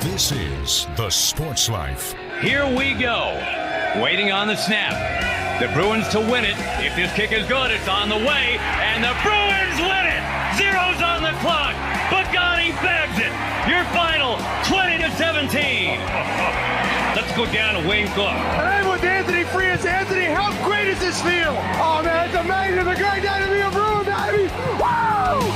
This is The Sports Life. Here we go. Waiting on the snap. The Bruins to win it. If this kick is good, it's on the way. And the Bruins win it. Zero's on the clock. Pagani bags it. Your final 20-17. Let's go down and wave off. And I'm with Anthony Frias. Anthony, how great does this feel? Oh, man, it's amazing. It's a great day to be a Bruin, baby. Woo!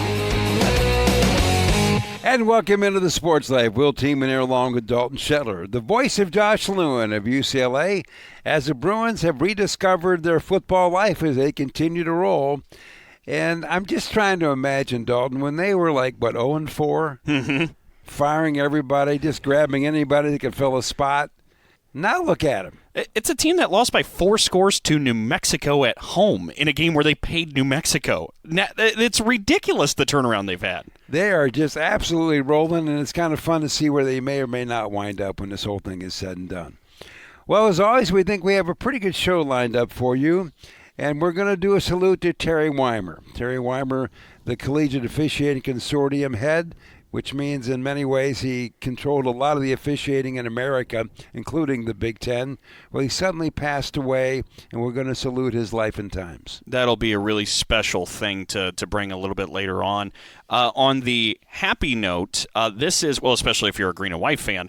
And welcome into the Sports Life. Will Teeman here along with Dalton Shetler, the voice of Josh Lewin of UCLA, as the Bruins have rediscovered their football life as they continue to roll. And I'm just trying to imagine, Dalton, when they were like, 0-4, firing everybody, just grabbing anybody that could fill a spot. Now look at them. It's a team that lost by 4 scores to New Mexico at home in a game where they paid New Mexico. It's ridiculous, the turnaround they've had. They are just absolutely rolling, and it's kind of fun to see where they may or may not wind up when this whole thing is said and done. Well, as always, we think we have a pretty good show lined up for you, and we're going to do a salute to Terry Wymer. Terry Wymer, the Collegiate Officiating Consortium head, which means in many ways he controlled a lot of the officiating in America, including the Big Ten. Well, he suddenly passed away, and we're going to salute his life and times. That'll be a really special thing to bring a little bit later on. On the happy note, this is, well, especially if you're a green and white fan,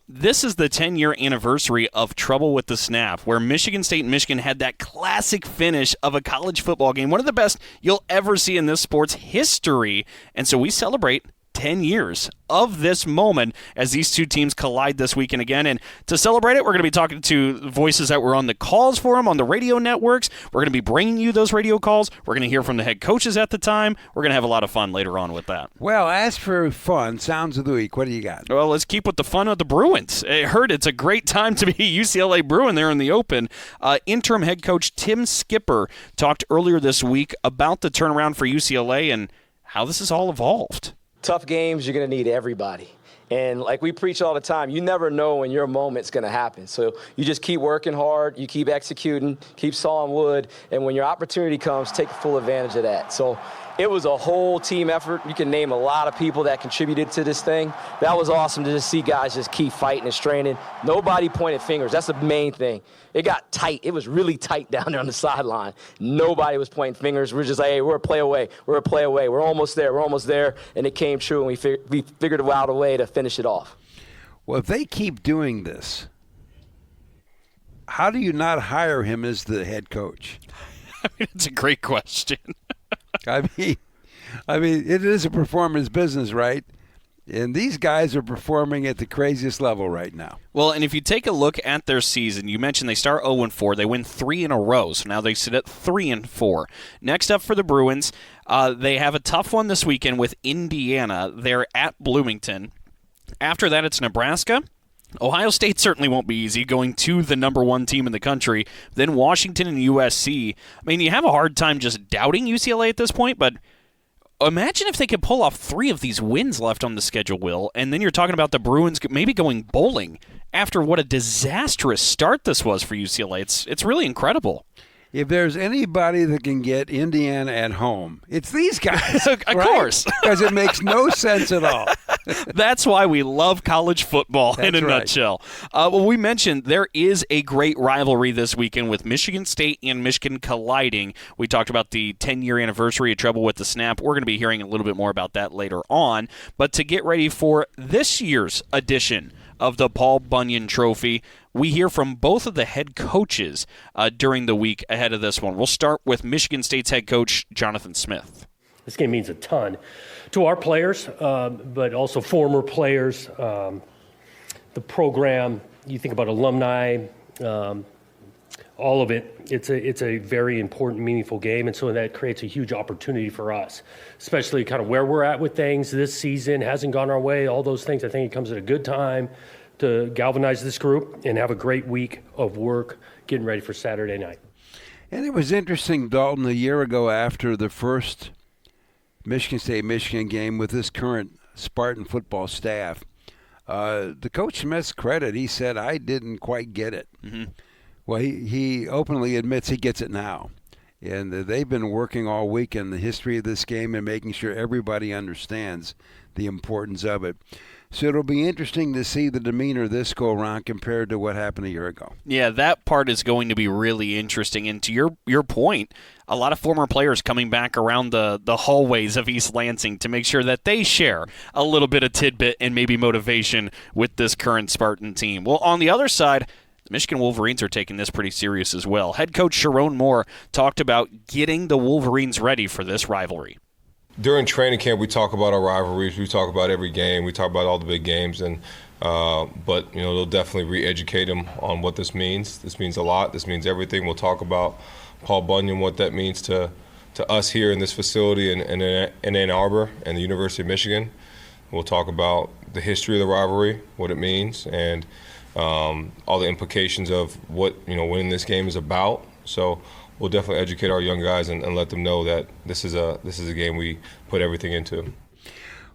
this is the 10-year anniversary of Trouble with the Snap, where Michigan State and Michigan had that classic finish of a college football game, one of the best you'll ever see in this sport's history. And so we celebrate 10 years of this moment as these two teams collide this weekend again. And to celebrate it, we're going to be talking to voices that were on the calls for them on the radio networks. We're going to be bringing you those radio calls. We're going to hear from the head coaches at the time. We're going to have a lot of fun later on with that. Well, as for fun, sounds of the week, what do you got? Well, let's keep with the fun of the Bruins. I heard it's a great time to be UCLA Bruin there in the open. Interim head coach Tim Skipper talked earlier this week about the turnaround for UCLA and how this has all evolved. Tough games, you're going to need everybody. And like we preach all the time, you never know when your moment's going to happen. So you just keep working hard, you keep executing, keep sawing wood, and when your opportunity comes, take full advantage of that. So it was a whole team effort. You can name a lot of people that contributed to this thing. That was awesome to just see guys just keep fighting and straining. Nobody pointed fingers. That's the main thing. It got tight. It was really tight down there on the sideline. Nobody was pointing fingers. We're just like, hey, we're a play away. We're a play away. We're almost there. We're almost there. And it came true, and we figured out a way to finish it off. Well, if they keep doing this, how do you not hire him as the head coach? I mean, it's a great question. I mean, it is a performance business, right? And these guys are performing at the craziest level right now. Well, and if you take a look at their season, you mentioned they start 0-4. They win 3 in a row, so now they sit at 3-4. Next up for the Bruins, they have a tough one this weekend with Indiana. They're at Bloomington. After that, it's Nebraska. Ohio State certainly won't be easy, going to the number 1 team in the country. Then Washington and USC. I mean, you have a hard time just doubting UCLA at this point, but imagine if they could pull off 3 of these wins left on the schedule, Will, and then you're talking about the Bruins maybe going bowling after what a disastrous start this was for UCLA. It's really incredible. If there's anybody that can get Indiana at home, it's these guys. Of course. Because it makes no sense at all. That's why we love college football in a right. nutshell. Well, we mentioned there is a great rivalry this weekend with Michigan State and Michigan colliding. We talked about the 10-year anniversary of Trouble with the Snap. We're going to be hearing a little bit more about that later on. But to get ready for this year's edition of the Paul Bunyan Trophy, we hear from both of the head coaches during the week ahead of this one. We'll start with Michigan State's head coach, Jonathan Smith. This game means a ton to our players, but also former players. The program, you think about alumni, all of it. It's a very important, meaningful game, and so that creates a huge opportunity for us, especially kind of where we're at with things this season. Hasn't gone our way, all those things. I think it comes at a good time to galvanize this group and have a great week of work getting ready for Saturday night. And it was interesting, Dalton, a year ago after the first Michigan State-Michigan game with this current Spartan football staff, the Coach Smith's credit, he said, I didn't quite get it. Mm-hmm. Well, he openly admits he gets it now. And they've been working all week in the history of this game and making sure everybody understands the importance of it. So it'll be interesting to see the demeanor this go around compared to what happened a year ago. Yeah, that part is going to be really interesting. And to your point, a lot of former players coming back around the hallways of East Lansing to make sure that they share a little bit of tidbit and maybe motivation with this current Spartan team. Well, on the other side, the Michigan Wolverines are taking this pretty serious as well. Head coach Sharon Moore talked about getting the Wolverines ready for this rivalry. During training camp, we talk about our rivalries. We talk about every game. We talk about all the big games, but they'll definitely re-educate them on what this means. This means a lot. This means everything. We'll talk about Paul Bunyan, what that means to us here in this facility in Ann Arbor and the University of Michigan. We'll talk about the history of the rivalry, what it means, and all the implications of what winning this game is about. So we'll definitely educate our young guys and let them know that this is a game we put everything into.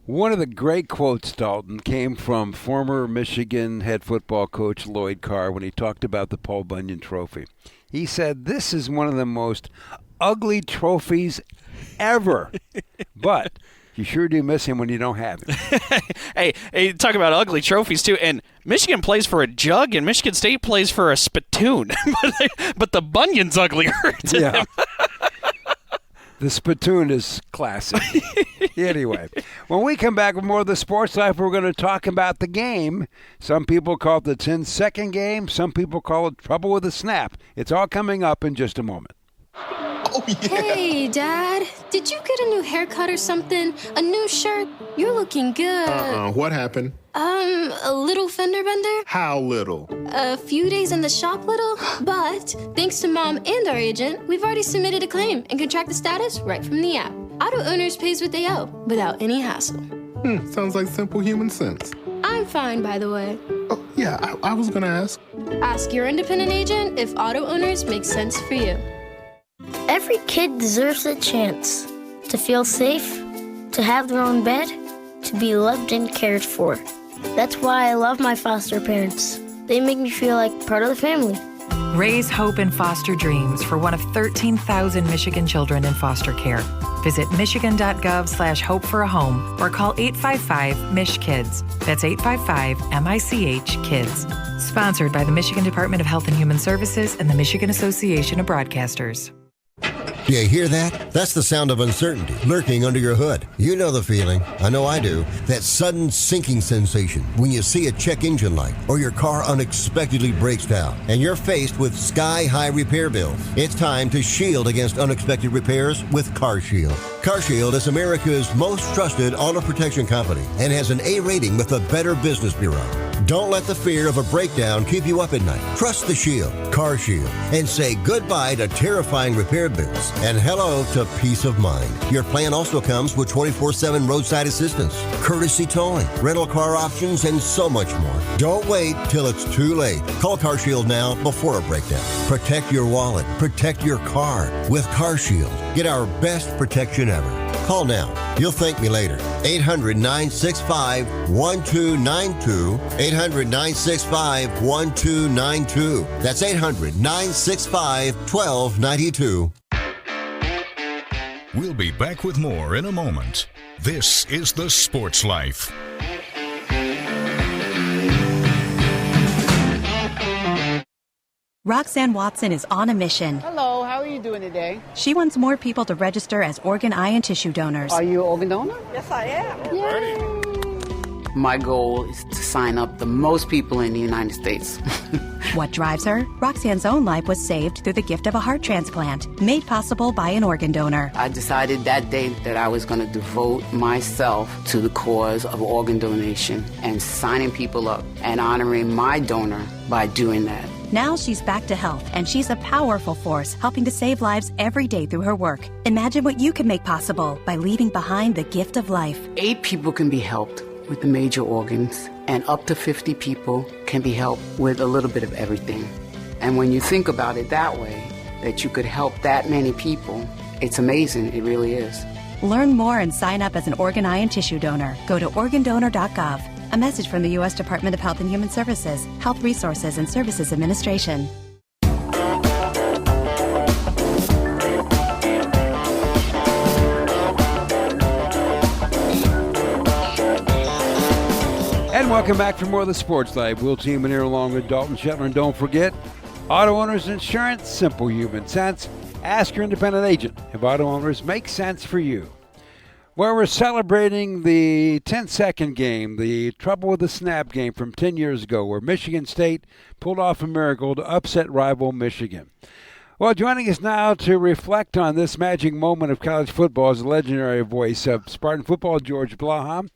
One of the great quotes, Dalton, came from former Michigan head football coach Lloyd Carr when he talked about the Paul Bunyan Trophy. He said, "This is one of the most ugly trophies ever, but you sure do miss him when you don't have him." Hey, talk about ugly trophies, too. And Michigan plays for a jug, and Michigan State plays for a spittoon. but the Bunyan's uglier to Yeah. them. The spittoon is classic. Anyway, when we come back with more of the Sports Life, we're going to talk about the game. Some people call it the 10-second game. Some people call it trouble with a snap. It's all coming up in just a moment. Oh, yeah. Hey, Dad. Did you get a new haircut or something? A new shirt? You're looking good. What happened? A little fender bender? How little? A few days in the shop little, but thanks to Mom and our agent, we've already submitted a claim and can track the status right from the app. Auto owners pays what they owe without any hassle. Sounds like simple human sense. I'm fine, by the way. Oh, yeah, I was gonna ask. Ask your independent agent if auto owners make sense for you. Every kid deserves a chance to feel safe, to have their own bed, to be loved and cared for. That's why I love my foster parents. They make me feel like part of the family. Raise hope and foster dreams for one of 13,000 Michigan children in foster care. Visit michigan.gov/hope for a home or call 855-MICH-KIDS. That's 855-MICH-KIDS. Sponsored by the Michigan Department of Health and Human Services and the Michigan Association of Broadcasters. Do you hear that? That's the sound of uncertainty lurking under your hood. You know the feeling. I know I do. That sudden sinking sensation when you see a check engine light or your car unexpectedly breaks down and you're faced with sky-high repair bills. It's time to shield against unexpected repairs with CarShield. CarShield is America's most trusted auto protection company and has an A rating with the Better Business Bureau. Don't let the fear of a breakdown keep you up at night. Trust the Shield, CarShield, and say goodbye to terrifying repair bills and hello to peace of mind. Your plan also comes with 24/7 roadside assistance, courtesy towing, rental car options, and so much more. Don't wait till it's too late. Call CarShield now before a breakdown. Protect your wallet. Protect your car with CarShield. Get our best protection ever. Call now. You'll thank me later. 800-965-1292. 800-965-1292. That's 800-965-1292. We'll be back with more in a moment. This is The Sports Life. Roxanne Watson is on a mission. Hello, how are you doing today? She wants more people to register as organ, eye, and tissue donors. Are you an organ donor? Yes, I am. Yay. My goal is to sign up the most people in the United States. What drives her? Roxanne's own life was saved through the gift of a heart transplant, made possible by an organ donor. I decided that day that I was going to devote myself to the cause of organ donation and signing people up and honoring my donor by doing that. Now she's back to health, and she's a powerful force helping to save lives every day through her work. Imagine what you can make possible by leaving behind the gift of life. 8 people can be helped with the major organs, and up to 50 people can be helped with a little bit of everything. And when you think about it that way, that you could help that many people, it's amazing. It really is. Learn more and sign up as an organ, eye, and tissue donor. Go to organdonor.gov. A message from the U.S. Department of Health and Human Services, Health Resources and Services Administration. And welcome back for more of the Sports Live. Will Team here along with Dalton Shetler. And don't forget, Auto Owners Insurance, simple human sense. Ask your independent agent if auto owners make sense for you. Well, we're celebrating the 10-second game, the trouble with the snap game from 10 years ago, where Michigan State pulled off a miracle to upset rival Michigan. Well, joining us now to reflect on this magic moment of college football is the legendary voice of Spartan football, George Blaha.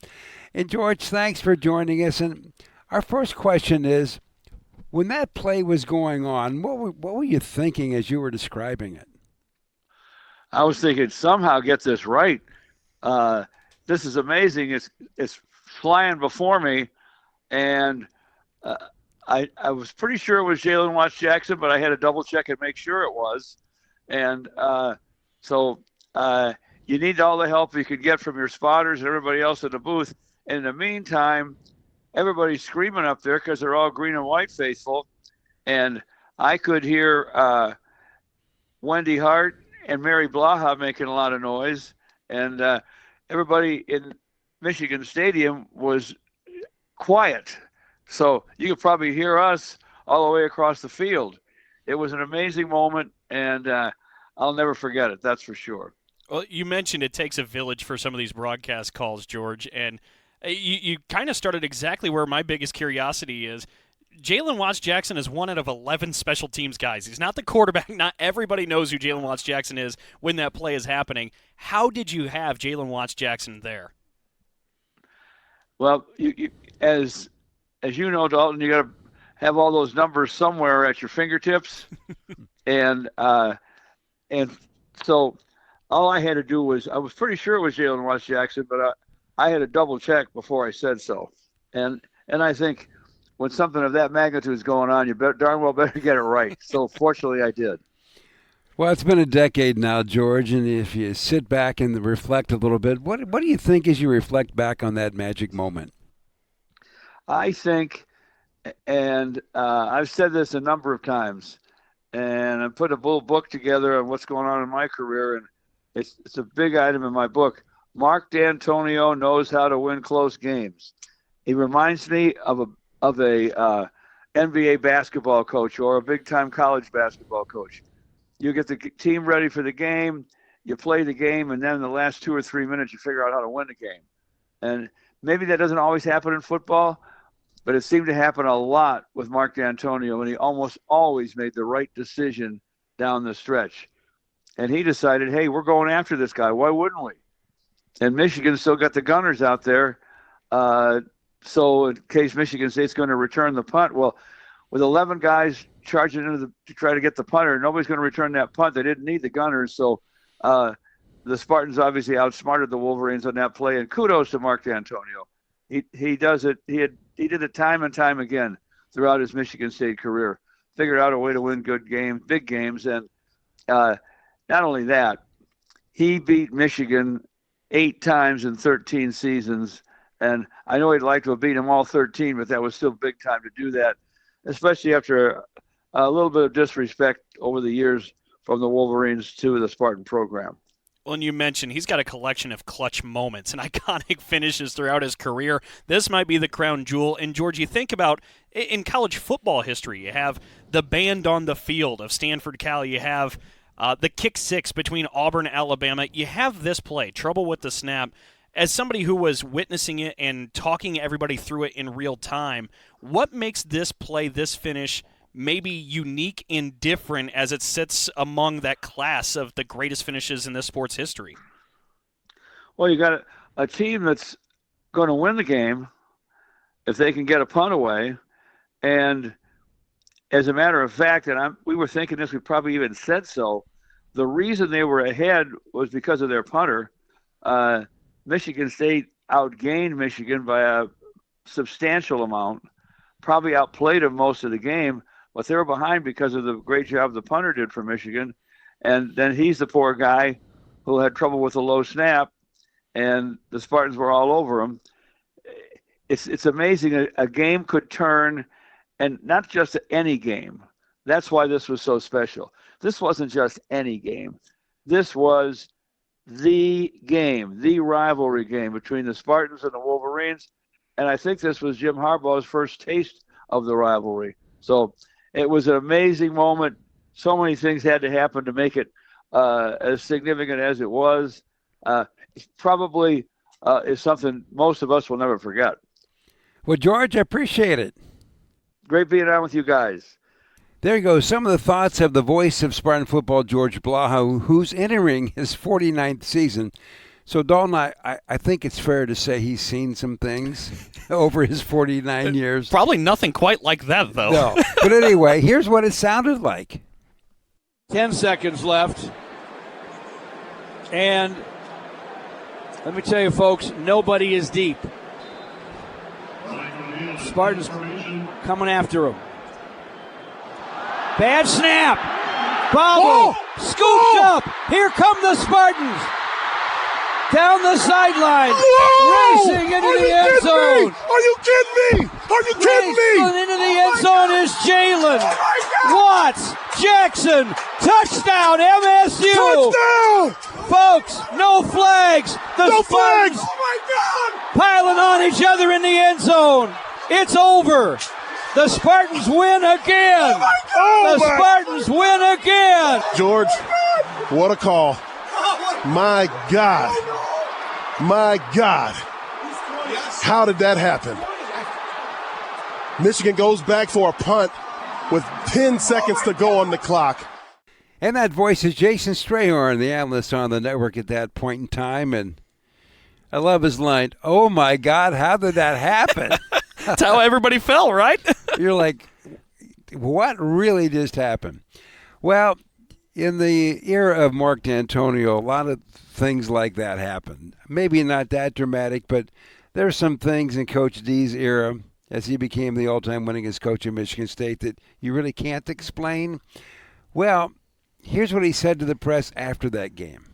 And George, thanks for joining us. And our first question is, when that play was going on, what were you thinking as you were describing it? I was thinking, somehow get this right. This is amazing. It's flying before me, and I was pretty sure it was Jalen Watts Jackson, but I had to double check and make sure it was. And so you need all the help you could get from your spotters and everybody else in the booth. And in the meantime, everybody's screaming up there because they're all green and white faithful. And I could hear Wendy Hart and Mary Blaha making a lot of noise. And everybody in Michigan Stadium was quiet. So you could probably hear us all the way across the field. It was an amazing moment, and I'll never forget it, that's for sure. Well, you mentioned it takes a village for some of these broadcast calls, George, and you kind of started exactly where my biggest curiosity is. Jalen Watts Jackson is one out of 11 special teams guys. He's not the quarterback. Not everybody knows who Jalen Watts Jackson is when that play is happening. How did you have Jalen Watts Jackson there? Well, as you know, Dalton, you got to have all those numbers somewhere at your fingertips, and so all I had to do was, I was pretty sure it was Jalen Watts Jackson, but I had to double check before I said so, and I think when something of that magnitude is going on, you darn well better get it right. So fortunately, I did. Well, it's been a decade now, George, and if you sit back and reflect a little bit, what do you think as you reflect back on that magic moment? I think, and I've said this a number of times, and I put a little book together on what's going on in my career, and it's a big item in my book. Mark D'Antonio knows how to win close games. He reminds me of a NBA basketball coach or a big-time college basketball coach. You get the team ready for the game, you play the game, and then in the last 2 or 3 minutes you figure out how to win the game. And maybe that doesn't always happen in football, but it seemed to happen a lot with Mark D'Antonio, and he almost always made the right decision down the stretch. And he decided, hey, we're going after this guy. Why wouldn't we? And Michigan still got the gunners out there. So in case Michigan State's going to return the punt, well, with 11 guys charging into to try to get the punter, nobody's going to return that punt. They didn't need the gunners. So the Spartans obviously outsmarted the Wolverines on that play. And kudos to Mark D'Antonio. He does it. He did it time and time again throughout his Michigan State career. Figured out a way to win big games. And not only that, he beat Michigan 8 times in 13 seasons. And I know he'd like to have beat them all 13, but that was still big time to do that, especially after a little bit of disrespect over the years from the Wolverines to the Spartan program. Well, and you mentioned he's got a collection of clutch moments and iconic finishes throughout his career. This might be the crown jewel. And, George, you think about in college football history, you have the band on the field of Stanford Cal. You have the kick six between Auburn, Alabama. You have this play, trouble with the snap. As somebody who was witnessing it and talking everybody through it in real time, what makes this play, this finish, maybe unique and different as it sits among that class of the greatest finishes in this sport's history? Well, you got a team that's going to win the game if they can get a punt away. And as a matter of fact, and we were thinking this, we probably even said so, the reason they were ahead was because of their punter. Michigan State outgained Michigan by a substantial amount, probably outplayed them most of the game, but they were behind because of the great job the punter did for Michigan. And then he's the poor guy who had trouble with a low snap, and the Spartans were all over him. It's amazing. A game could turn, and not just any game. That's why this was so special. This wasn't just any game. This was the game, the rivalry game between the Spartans and the Wolverines. And I think this was Jim Harbaugh's first taste of the rivalry. So it was an amazing moment. So many things had to happen to make it as significant as it was. Probably is something most of us will never forget. Well, George, I appreciate it. Great being on with you guys. There you go. Some of the thoughts of the voice of Spartan football, George Blaha, who's entering his 49th season. So, Dalton, I think it's fair to say he's seen some things over his 49 years. Probably nothing quite like that, though. No. But anyway, here's what it sounded like. 10 seconds left. And let me tell you, folks, nobody is deep. Spartans coming after him. Bad snap. Bobble. Scooped up. Here come the Spartans. Down the sideline. Racing into the end zone. Are you kidding me? Are you kidding me? Into the end zone is Jalen Watts Jackson. Touchdown, MSU. Touchdown. Folks, no flags. The Spartans piling on each other in the end zone. It's over. The Spartans win again. The Spartans win again. George, what a call. My God. My God. How did that happen? Michigan goes back for a punt with 10 seconds to go on the clock. And that voice is Jason Strayhorn, the analyst on the network at that point in time. And I love his line, "Oh, my God, how did that happen?" That's how everybody felt, right? You're like, what really just happened? Well, in the era of Mark D'Antonio, a lot of things like that happened. Maybe not that dramatic, but there's some things in Coach D's era, as he became the all-time winningest coach in Michigan State, that you really can't explain. Well, here's what he said to the press after that game.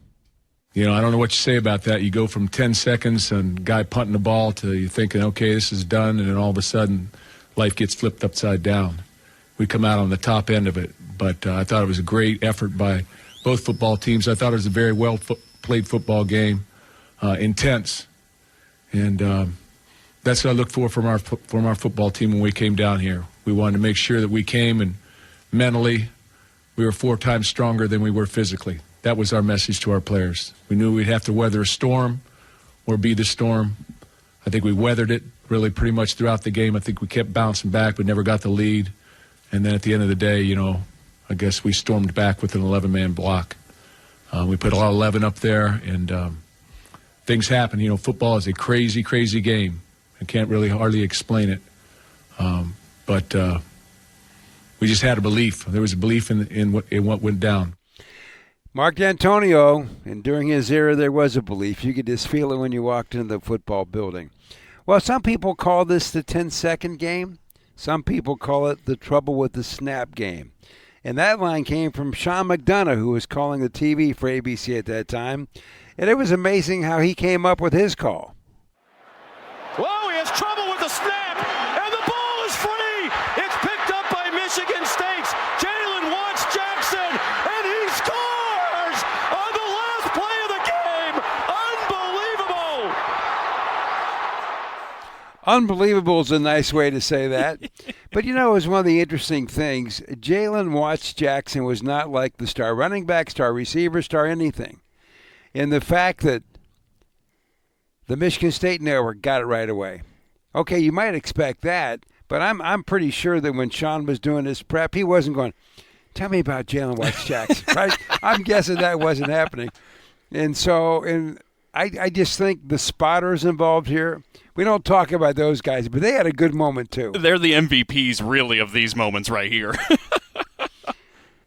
You know, I don't know what you say about that. You go from 10 seconds and guy punting the ball to you thinking, okay, this is done, and then all of a sudden life gets flipped upside down. We come out on the top end of it, but I thought it was a great effort by both football teams. I thought it was a very well-played football game, intense, and that's what I looked for from our football team when we came down here. We wanted to make sure that we came and mentally we were 4 times stronger than we were physically. That was our message to our players. We knew we'd have to weather a storm or be the storm. I think we weathered it really pretty much throughout the game. I think we kept bouncing back. We never got the lead. And then at the end of the day, you know, I guess we stormed back with an 11-man block. We put all 11 up there, and things happen. You know, football is a crazy, crazy game. I can't really hardly explain it. But we just had a belief. There was a belief in what went down. Mark D'Antonio, and during his era, there was a belief. You could just feel it when you walked into the football building. Well, some people call this the 10-second game. Some people call it the trouble with the snap game. And that line came from Sean McDonough, who was calling the TV for ABC at that time. And it was amazing how he came up with his call. Whoa, he has trouble with the snap, and the ball is free. It's picked up by Michigan State's Jalen Watts Jackson, and he scores on the last play of the game. Unbelievable. Unbelievable is a nice way to say that. But, you know, it was one of the interesting things. Jalen Watts Jackson was not like the star running back, star receiver, star anything. And the fact that the Michigan State Network got it right away. Okay, you might expect that, but I'm pretty sure that when Sean was doing his prep, he wasn't going, tell me about Jalen Watts Jackson, right? I'm guessing that wasn't happening. And so, I just think the spotters involved here, we don't talk about those guys, but they had a good moment too. They're the MVPs, really, of these moments right here.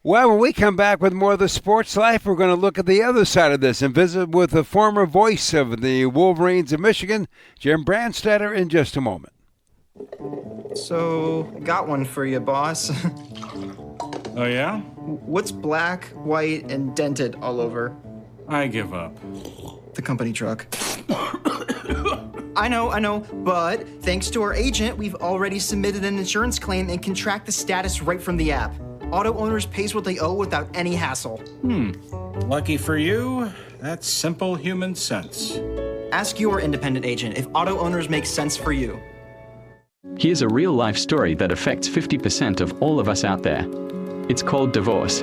Well, when we come back with more of the sports life, we're going to look at the other side of this and visit with the former voice of the Wolverines of Michigan, Jim Brandstatter, in just a moment. So, got one for you, boss. Oh, yeah? What's black, white, and dented all over? I give up. The company truck. I know, but thanks to our agent, we've already submitted an insurance claim and can track the status right from the app. Auto owners pays what they owe without any hassle. Lucky for you, that's simple human sense. Ask your independent agent if auto owners make sense for you. Here's a real-life story that affects 50% of all of us out there. It's called divorce.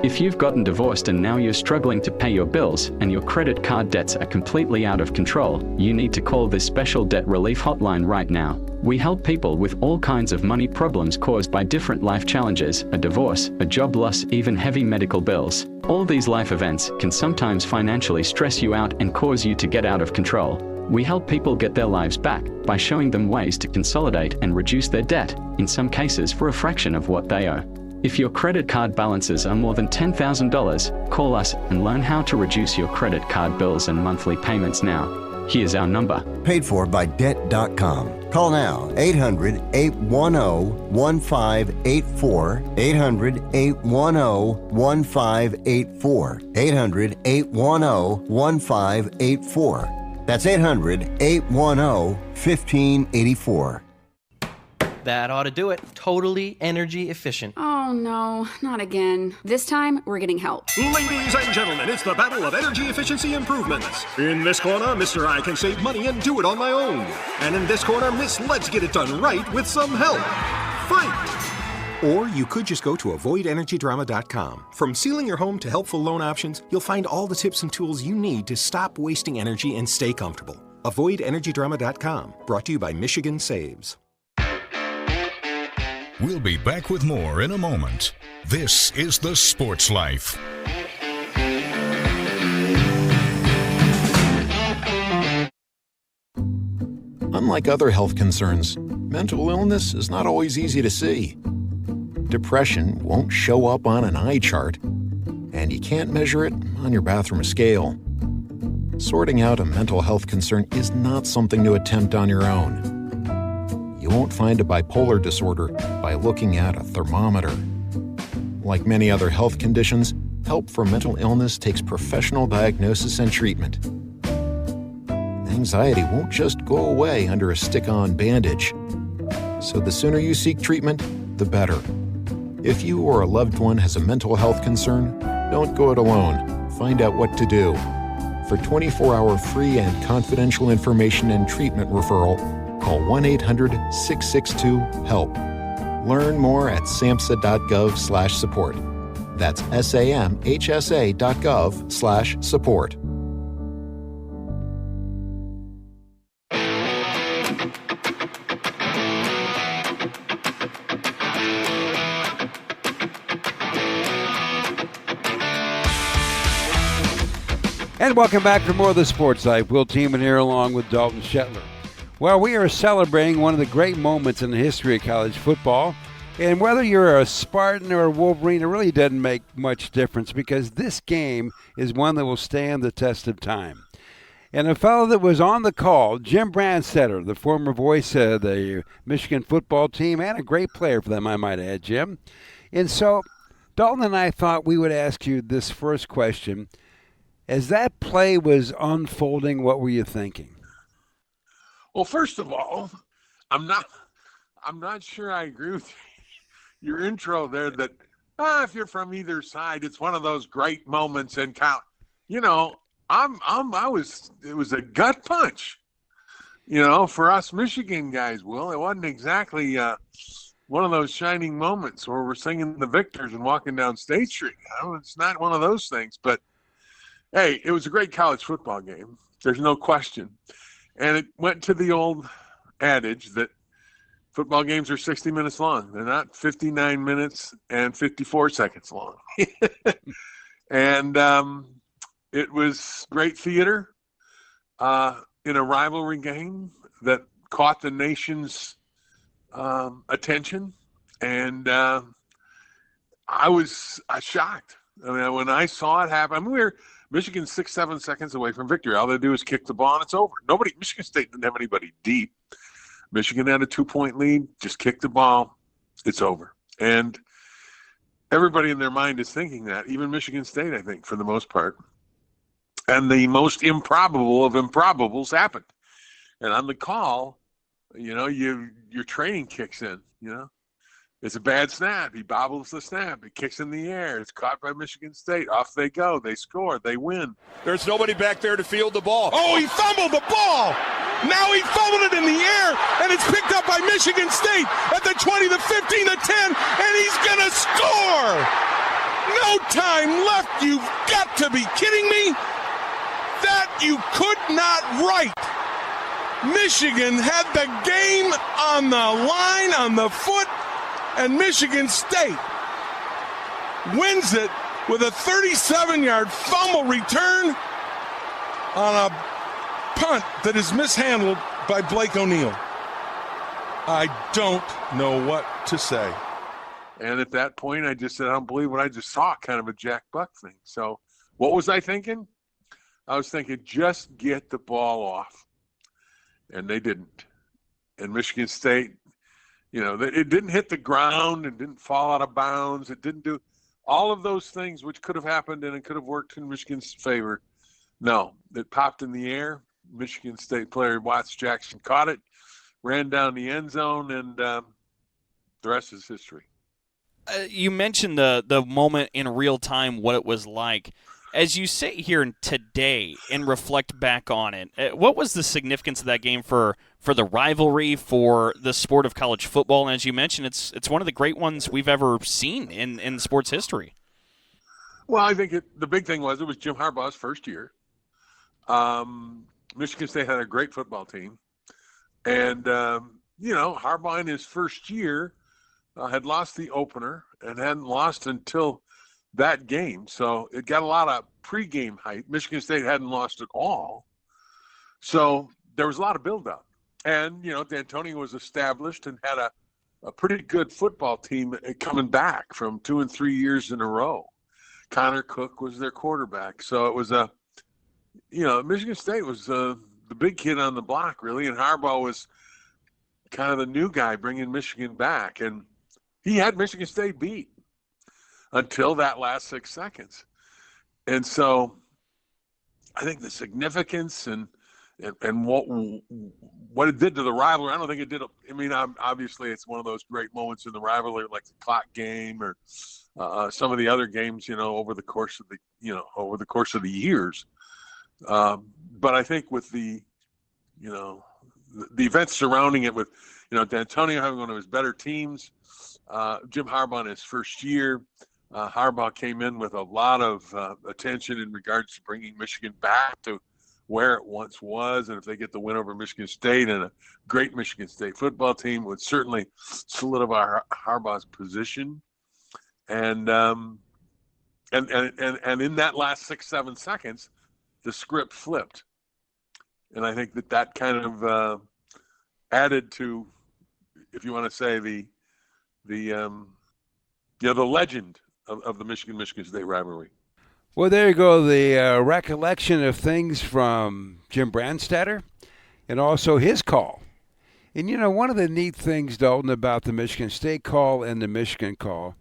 If you've gotten divorced and now you're struggling to pay your bills and your credit card debts are completely out of control, you need to call this special debt relief hotline right now. We help people with all kinds of money problems caused by different life challenges, a divorce, a job loss, even heavy medical bills. All these life events can sometimes financially stress you out and cause you to get out of control. We help people get their lives back by showing them ways to consolidate and reduce their debt, in some cases for a fraction of what they owe. If your credit card balances are more than $10,000, call us and learn how to reduce your credit card bills and monthly payments now. Here's our number. Paid for by Debt.com. Call now, 800-810-1584, 800-810-1584, 800-810-1584. That's 800-810-1584. That ought to do it. Totally energy efficient. Oh no, not again. This time, we're getting help. Ladies and gentlemen, it's the battle of energy efficiency improvements. In this corner, Mr. I can save money and do it on my own. And in this corner, Miss Let's Get It Done Right with some help. Fight! Or you could just go to avoidenergydrama.com. From sealing your home to helpful loan options, you'll find all the tips and tools you need to stop wasting energy and stay comfortable. Avoidenergydrama.com. Brought to you by Michigan Saves. We'll be back with more in a moment. This is The Sports Life. Unlike other health concerns, mental illness is not always easy to see. Depression won't show up on an eye chart, and you can't measure it on your bathroom scale. Sorting out a mental health concern is not something to attempt on your own. You won't find a bipolar disorder by looking at a thermometer. Like many other health conditions, help for mental illness takes professional diagnosis and treatment. Anxiety won't just go away under a stick-on bandage. So the sooner you seek treatment, the better. If you or a loved one has a mental health concern, don't go it alone. Find out what to do. For 24-hour free and confidential information and treatment referral, call 1-800-662-HELP. Learn more at samhsa.gov/support. That's samhsa.gov/support. And welcome back for more of the Sports Life. Will Tiemann here along with Dalton Shetler. Well, we are celebrating one of the great moments in the history of college football. And whether you're a Spartan or a Wolverine, it really doesn't make much difference because this game is one that will stand the test of time. And a fellow that was on the call, Jim Brandstetter, the former voice of the Michigan football team and a great player for them, I might add, Jim. And so Dalton and I thought we would ask you this first question. As that play was unfolding, what were you thinking? Well, first of all, I'm not sure I agree with your intro there that if you're from either side, it's one of those great moments and count. You know, it was a gut punch. You know, for us Michigan guys, Will, it wasn't exactly one of those shining moments where we're singing the victors and walking down State Street. You know, it's not one of those things, but hey, it was a great college football game. There's no question. And it went to the old adage that football games are 60 minutes long. They're not 59 minutes and 54 seconds long. And it was great theater in a rivalry game that caught the nation's attention. And I was shocked. I mean, when I saw it happen, we were Michigan's 6-7 seconds away from victory. All they do is kick the ball and it's over. Michigan State didn't have anybody deep. Michigan had a 2-point lead, just kick the ball, it's over. And everybody in their mind is thinking that, even Michigan State, I think, for the most part. And the most improbable of improbables happened. And on the call, you know, your training kicks in, you know. It's a bad snap. He bobbles the snap. It kicks in the air. It's caught by Michigan State. Off they go. They score. They win. There's nobody back there to field the ball. Oh, he fumbled the ball. Now he fumbled it in the air, and it's picked up by Michigan State at the 20, the 15, the 10, and he's going to score. No time left. You've got to be kidding me. That you could not write. Michigan had the game on the line, on the foot, and Michigan State wins it with a 37-yard fumble return on a punt that is mishandled by Blake O'Neal. I don't know what to say. And at that point, I just said, I don't believe what I just saw, kind of a Jack Buck thing. So what was I thinking? I was thinking, just get the ball off. And they didn't. And Michigan State, it didn't hit the ground. It didn't fall out of bounds. It didn't do all of those things which could have happened and it could have worked in Michigan's favor. No, it popped in the air. Michigan State player Watts Jackson caught it, ran down the end zone, and the rest is history. You mentioned the moment in real time, what it was like. As you sit here today and reflect back on it, what was the significance of that game for the rivalry, for the sport of college football? And as you mentioned, it's one of the great ones we've ever seen in sports history. Well, I think the big thing was it was Jim Harbaugh's first year. Michigan State had a great football team. And, Harbaugh in his first year had lost the opener and hadn't lost until that game. So it got a lot of pregame hype. Michigan State hadn't lost at all. So there was a lot of buildup. And, D'Antoni was established and had a pretty good football team coming back from 2 and 3 years in a row. Connor Cook was their quarterback. So it was Michigan State was the big kid on the block, really, and Harbaugh was kind of the new guy bringing Michigan back. And he had Michigan State beat until that last 6 seconds. And so I think the significance and what it did to the rivalry, I don't think it did. Obviously it's one of those great moments in the rivalry, like the clock game or some of the other games, over the course of the years. But I think with the events surrounding it, with D'Antonio having one of his better teams, Jim Harbaugh in his first year, Harbaugh came in with a lot of attention in regards to bringing Michigan back to where it once was, and if they get the win over Michigan State and a great Michigan State football team, would certainly solidify Harbaugh's position. And in that last 6-7 seconds, the script flipped, and I think that kind of added to, if you want to say, the legend of the Michigan State rivalry. Well, there you go, the recollection of things from Jim Brandstatter and also his call. And, one of the neat things, Dalton, about the Michigan State call and the Michigan call,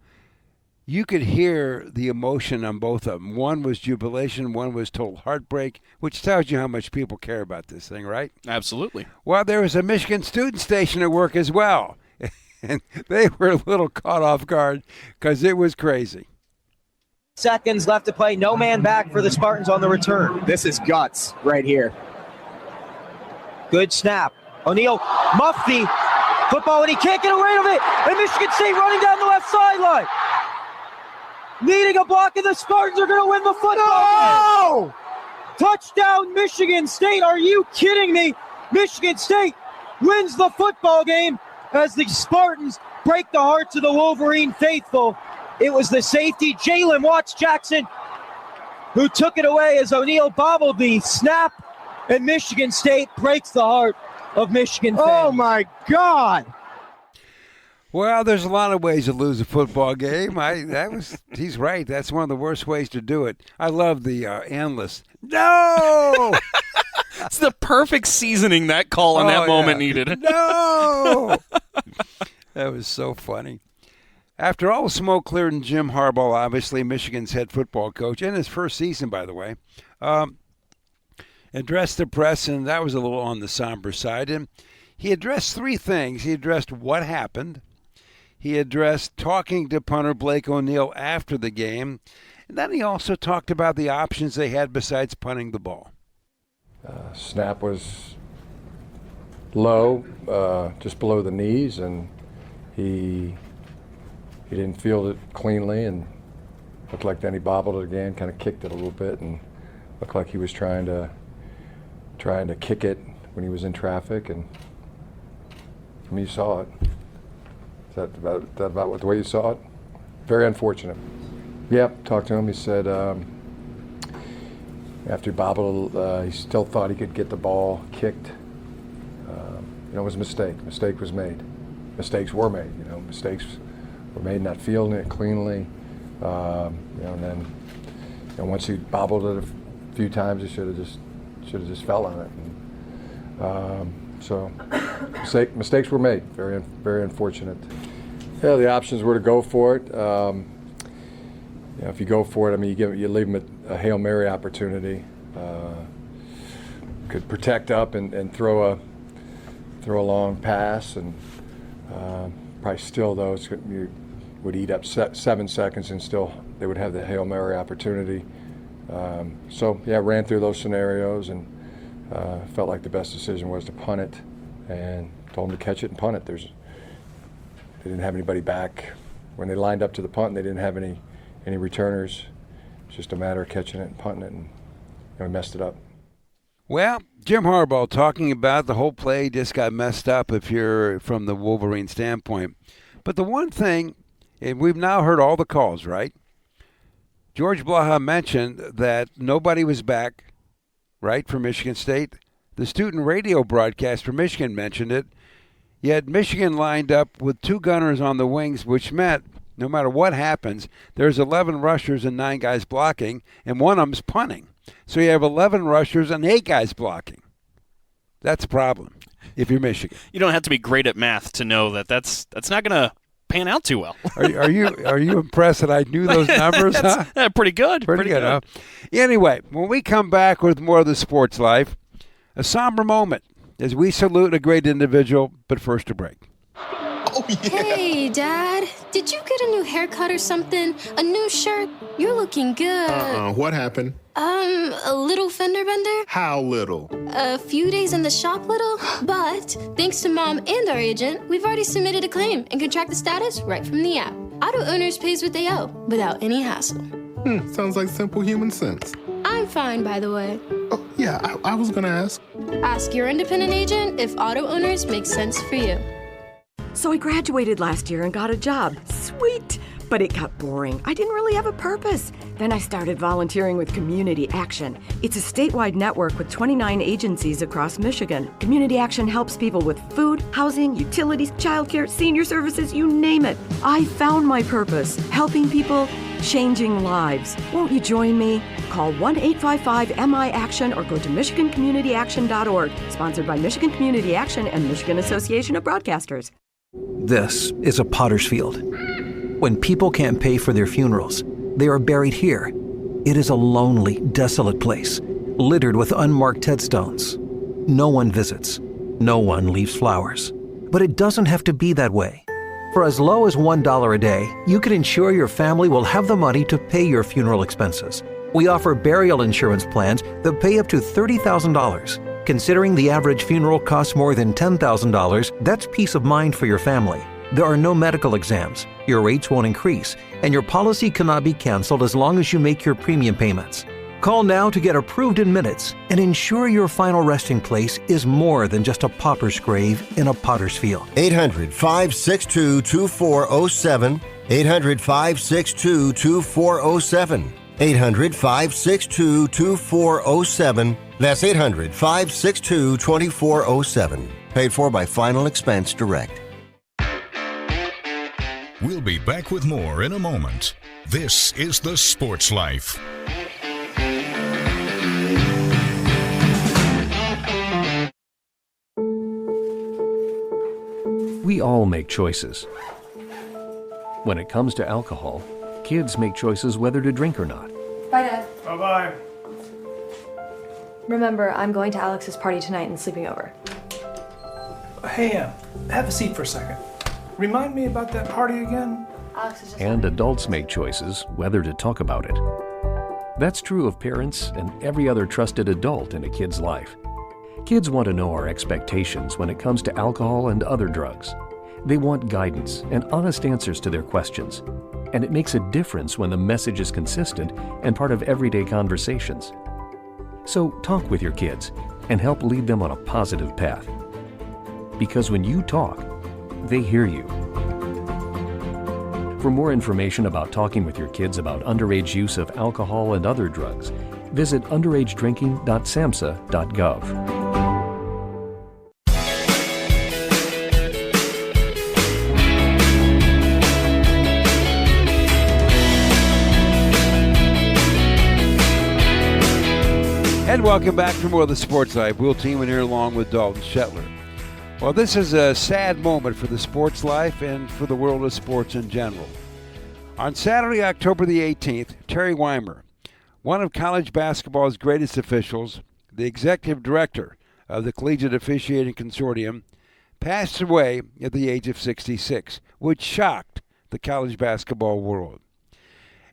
you could hear the emotion on both of them. One was jubilation, one was total heartbreak, which tells you how much people care about this thing, right? Absolutely. Well, there was a Michigan student station at work as well, and they were a little caught off guard because it was crazy. Seconds left to play. No man back for the Spartans on the return. This is guts right here. Good snap. O'Neal muffed the football, and he can't get away with it. And Michigan State running down the left sideline. Needing a block, and the Spartans are going to win the football game. Touchdown, Michigan State. Are you kidding me? Michigan State wins the football game as the Spartans break the hearts of the Wolverine faithful. It was the safety, Jalen Watts Jackson, who took it away as O'Neal bobbled the snap, and Michigan State breaks the heart of Michigan fans. Oh, my God. Well, there's a lot of ways to lose a football game. He's right. That's one of the worst ways to do it. I love the analyst. No! It's the perfect seasoning that call in that moment needed. No! That was so funny. After all the smoke cleared, and Jim Harbaugh, obviously Michigan's head football coach, in his first season, by the way, addressed the press, and that was a little on the somber side. And he addressed three things. He addressed what happened. he addressed talking to punter Blake O'Neill after the game, and then he also talked about the options they had besides punting the ball. Snap was low, just below the knees, and he didn't field it cleanly, and looked like then he bobbled it again, kind of kicked it a little bit, and looked like he was trying to kick it when he was in traffic, and from you saw it. Is that about what the way you saw it? Very unfortunate. Yep, talked to him. He said after he bobbled, he still thought he could get the ball kicked. It was a mistake. Mistake was made. Mistakes were made. Mistakes were made not fielding it cleanly. And then once he bobbled it a few times, he should have just fell on it. So mistakes were made. Very, very unfortunate. Yeah, the options were to go for it. If you go for it, you leave him a Hail Mary opportunity. Could protect up and throw a long pass, and probably still though you would eat up 7 seconds, and still they would have the Hail Mary opportunity. Ran through those scenarios, and felt like the best decision was to punt it, and told them to catch it and punt it. They didn't have anybody back when they lined up to the punt, and they didn't have any returners. It's just a matter of catching it and punting it, and we messed it up. Well, Jim Harbaugh talking about the whole play just got messed up if you're from the Wolverine standpoint. But the one thing, and we've now heard all the calls, right? George Blaha mentioned that nobody was back, right, for Michigan State. The student radio broadcast for Michigan mentioned it. Yet Michigan lined up with 2 gunners on the wings, which meant no matter what happens, there's 11 rushers and 9 guys blocking, and one of them's punting. So you have 11 rushers and 8 guys blocking. That's a problem if you're Michigan. You don't have to be great at math to know that that's not going to pan out too well. Are you impressed that I knew those numbers? Huh? Pretty good. Pretty good, huh? Anyway, when we come back with more of the sports life, a somber moment as we salute a great individual, but first a break. Oh, yeah. Hey, Dad. Did you get a new haircut or something? A new shirt? You're looking good. What happened? A little fender bender? How little? A few days in the shop little. But thanks to Mom and our agent, we've already submitted a claim and can track the status right from the app. Auto Owners pays what they owe without any hassle. Sounds like simple human sense. I'm fine, by the way. Oh, yeah, I was gonna ask. Ask your independent agent if Auto Owners makes sense for you. So I graduated last year and got a job. Sweet! But it got boring. I didn't really have a purpose. Then I started volunteering with Community Action. It's a statewide network with 29 agencies across Michigan. Community Action helps people with food, housing, utilities, childcare, senior services, you name it. I found my purpose, helping people, changing lives. Won't you join me? Call 1-855-MI-ACTION or go to MichiganCommunityAction.org. Sponsored by Michigan Community Action and Michigan Association of Broadcasters. This is a potter's field. When people can't pay for their funerals, they are buried here. It is a lonely, desolate place, littered with unmarked headstones. No one visits. No one leaves flowers. But it doesn't have to be that way. For as low as $1 a day, you can ensure your family will have the money to pay your funeral expenses. We offer burial insurance plans that pay up to $30,000. Considering the average funeral costs more than $10,000, that's peace of mind for your family. There are no medical exams, your rates won't increase, and your policy cannot be canceled as long as you make your premium payments. Call now to get approved in minutes and ensure your final resting place is more than just a pauper's grave in a potter's field. 800-562-2407. 800-562-2407. 800-562-2407. That's 800-562-2407. Paid for by Final Expense Direct. We'll be back with more in a moment. This is The Sports Life. We all make choices. When it comes to alcohol, kids make choices whether to drink or not. Bye, Dad. Bye-bye. Remember, I'm going to Alex's party tonight and sleeping over. Hey, have a seat for a second. Remind me about that party again? And adults make choices whether to talk about it. That's true of parents and every other trusted adult in a kid's life. Kids want to know our expectations when it comes to alcohol and other drugs. They want guidance and honest answers to their questions. And it makes a difference when the message is consistent and part of everyday conversations. So talk with your kids and help lead them on a positive path. Because when you talk, they hear you. For more information about talking with your kids about underage use of alcohol and other drugs, visit underagedrinking.samhsa.gov. And welcome back for more of the Sports Life. Will Teeman here along with Dalton Shetler. Well, this is a sad moment for the sports life and for the world of sports in general. On Saturday, October the 18th, Terry Wymer, one of college basketball's greatest officials, the executive director of the Collegiate Officiating Consortium, passed away at the age of 66, which shocked the college basketball world.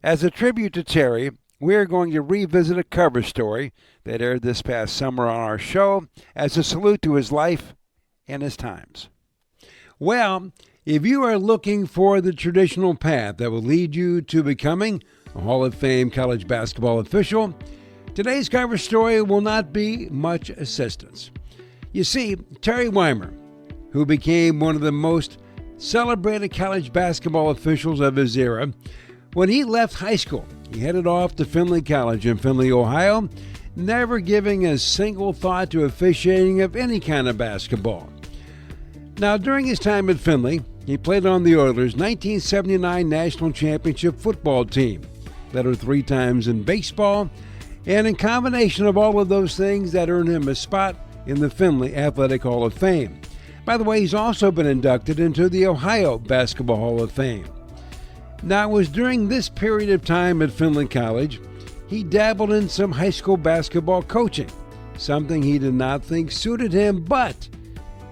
As a tribute to Terry, we are going to revisit a cover story that aired this past summer on our show as a salute to his life and his times. Well, if you are looking for the traditional path that will lead you to becoming a Hall of Fame college basketball official, today's cover story will not be much assistance. You see, Terry Wymer, who became one of the most celebrated college basketball officials of his era, when he left high school, he headed off to Findlay College in Findlay, Ohio, never giving a single thought to officiating of any kind of basketball. Now, during his time at Findlay, he played on the Oilers' 1979 National Championship football team, led her 3 times in baseball, and in combination of all of those things that earned him a spot in the Findlay Athletic Hall of Fame. By the way, he's also been inducted into the Ohio Basketball Hall of Fame. Now, it was during this period of time at Findlay College, he dabbled in some high school basketball coaching, something he did not think suited him, but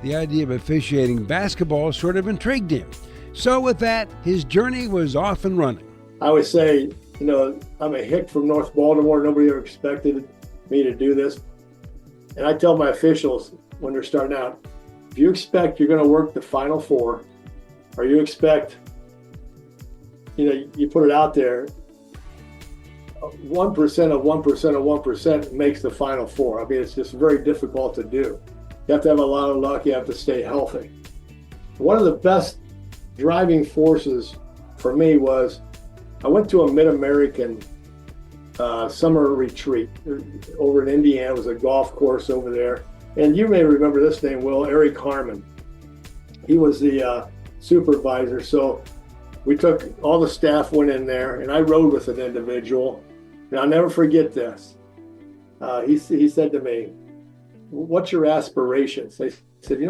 the idea of officiating basketball sort of intrigued him. So with that, his journey was off and running. I always say, I'm a hick from North Baltimore. Nobody ever expected me to do this. And I tell my officials when they're starting out, if you expect you're going to work the Final Four, or you expect, you put it out there, 1% of 1% of 1% makes the Final Four. I mean, it's just very difficult to do. You have to have a lot of luck. You have to stay healthy. One of the best driving forces for me was I went to a Mid-American summer retreat over in Indiana. It was a golf course over there. And you may remember this name, Will, Eric Harmon. He was the supervisor. So we took, all the staff went in there, and I rode with an individual. And I'll never forget this. He said to me, "What's your aspirations?" I said,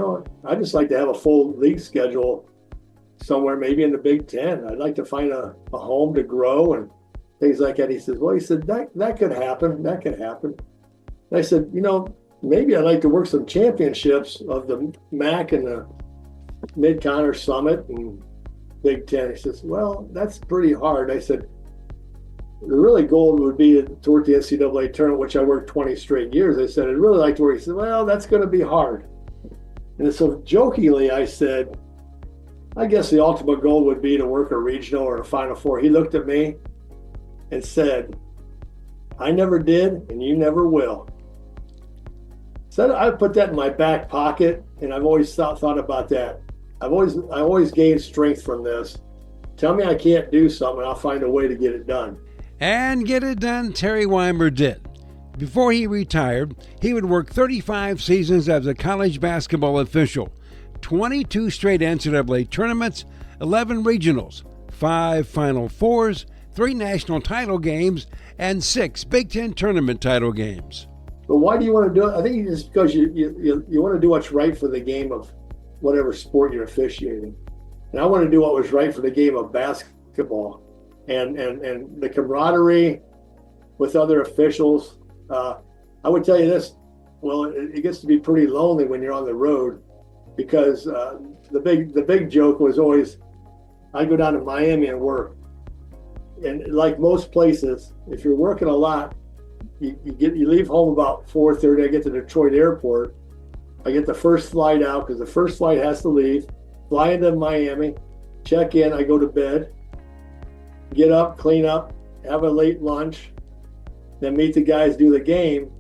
I'd just like to have a full league schedule somewhere, maybe in the Big Ten. I'd like to find a home to grow and things like that. He said, that could happen. That could happen. And I said, maybe I'd like to work some championships of the MAC and the Mid-Con or Summit and Big Ten. He says, well, that's pretty hard. I said, the really goal would be to work the NCAA tournament, which I worked 20 straight years. I said, I'd really like to work. He said, well, that's going to be hard. And so jokingly, I said, I guess the ultimate goal would be to work a regional or a Final Four. He looked at me and said, I never did, and you never will. So I put that in my back pocket, and I've always thought about that. I always gained strength from this. Tell me I can't do something, I'll find a way to get it done. And get it done, Terry Wymer did. Before he retired, he would work 35 seasons as a college basketball official, 22 straight NCAA tournaments, 11 regionals, 5 Final Fours, 3 national title games, and 6 Big Ten tournament title games. But why do you want to do it? I think it's because you want to do what's right for the game of whatever sport you're officiating. And I want to do what was right for the game of basketball. And the camaraderie with other officials. I would tell you this, well, it gets to be pretty lonely when you're on the road because the big joke was always, I go down to Miami and work, and like most places, if you're working a lot, you leave home about 4:30. I get to Detroit Airport. I get the first flight out because the first flight has to leave. Fly into Miami, check in. I go to bed, get up, clean up, have a late lunch, then meet the guys, do the game,